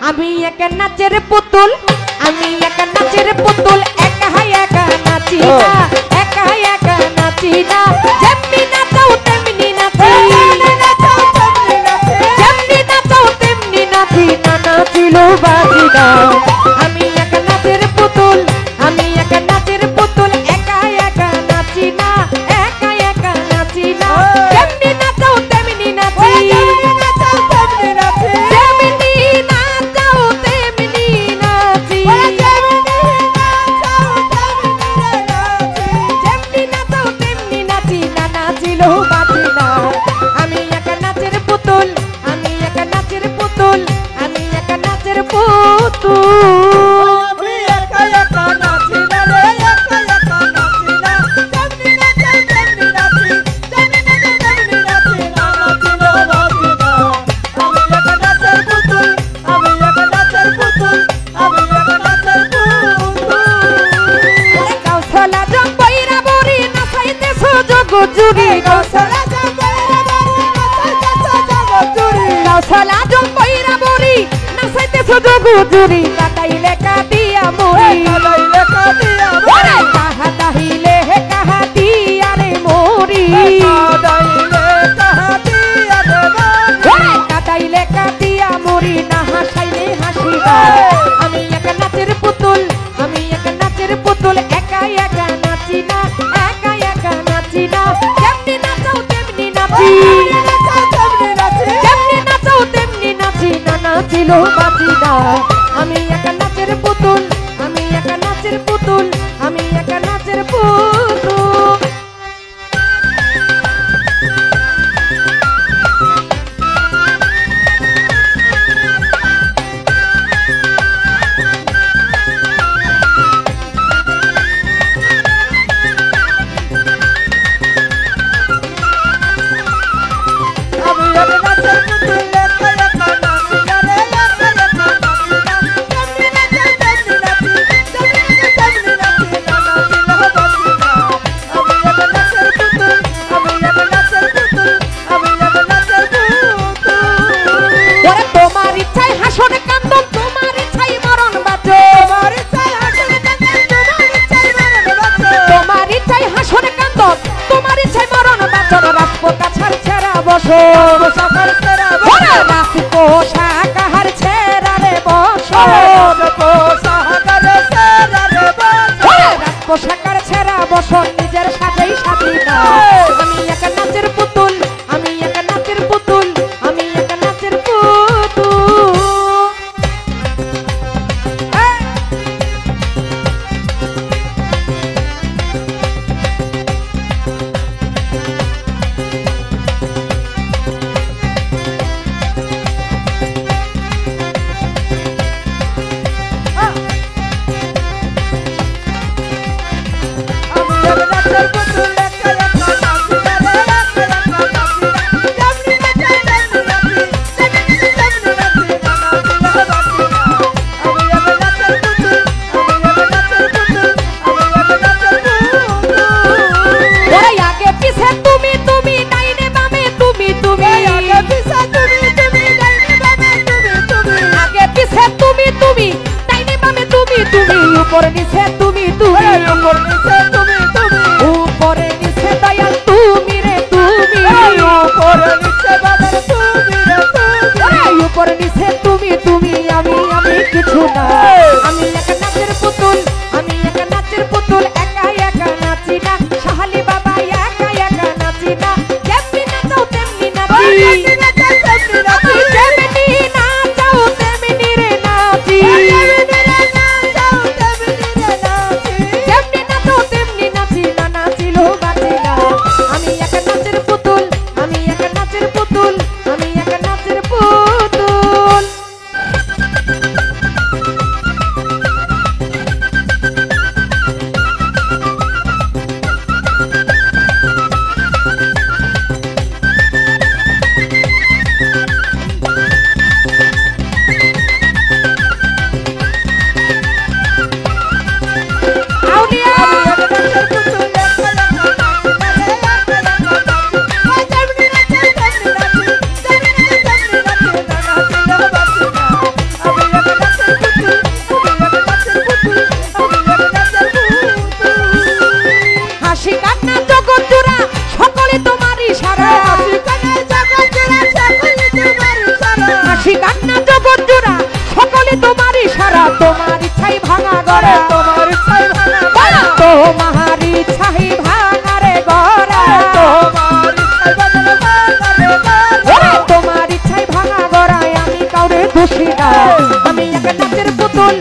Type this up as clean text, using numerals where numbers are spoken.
আমি একা নাচের পুতুল, আমি একা নাচের পুতুল, একা একা নাচি না, একা একা নাচি না, যেমনি নাচাও তেমনি নাচি, যেমনি নাচাও তেমনি নাচি, না নাচিলেও বাজি না। আমি একা নাচের পুতুল, আমি একা নাচের পুতুল, একা একা নাচি না, একা একা নাচি না, যেমনি নাচাও তেমনি নাচি, যেমনি নাচাও তেমনি নাচি, যেমনি নাচাও তেমনি নাচি, যেমনি নাচাও তেমনি নাচি, না নাচিলেও বাজি না। আমি একা নাচের পুতুল, আমি একা নাচের পুতুল, আমি একা নাচের পুতুল। জুড়ি গাছলা জং পয়রা বড়ি নাচাইতেছ জগু জুড়ি, কাটাইলে কাটিয়া মরি, কাটাইলে কাটিয়া মরি, কাহা দাহিলে কাহা দিয়া রে মরি, কাটাইলে কাটিয়া মরি, না হাসাইলে হাসি না। আমি একা নাচের পুতুল, আমি একা নাচের পুতুল, একা একা নাচি না, একা একা নাচি না, যেমনি নাচাও তেমনি নাচি, যেমনি নাচাও তেমনি নাচি, না নাচিলেও বাঁচি না। আমি একা নাচের পুতুল, আমি একা নাচের পুতুল, আমি একা নাচের পুতুল। পোশাকার ছেড়া রে বসো, পোশাকার ছেড়া বসো, নিজের সাথেই সাথী না। আমি একা নাচের পুতুল, আমি একা নাচের পুতুল, আমি একা নাচের পুতুল। উপরে নিচে তুমি তুমি, উপরে নিচে তুমি তুমি, উপরে নিচে দয়াল তুমি রে তুমি, উপরে নিচে বাবার তুমি রে তুমি, উপরে নিচে তুমি তুমি, আমি আমি কিছু না। আমি একা নাচের পুতুল, আমি একা নাচের পুতুল, একা একা নাচি না, শাহালি বাবা একা একা নাচি না, যেমনি নাচাও তেমনি নাচি, যেমনি নাচাও তেমনি নাচি, যেমনি নাচাও তেমনি রে নাচি, যেমনি নাচাও তেমনি নাচি, না নাচিলেও বাঁচি না। আমি একা নাচের পুতুল, আমি একা নাচের পুতুল, আমি একা নাচের পুতুল। জগৎ জোড়া সকলে তোমার ইশারা তোমার ইচ্ছাই ভাঙা গড়া তোমার ইচ্ছায় ভাঙা গড়া তোমার ইচ্ছাই ভাঙা রে গড়া তোমার ইচ্ছায় ভাঙা গড়া ওরে তোমার ইচ্ছাই ভাঙা গড়ায় আমি কাউরে দোষী না আমি এক নাচের পুতুল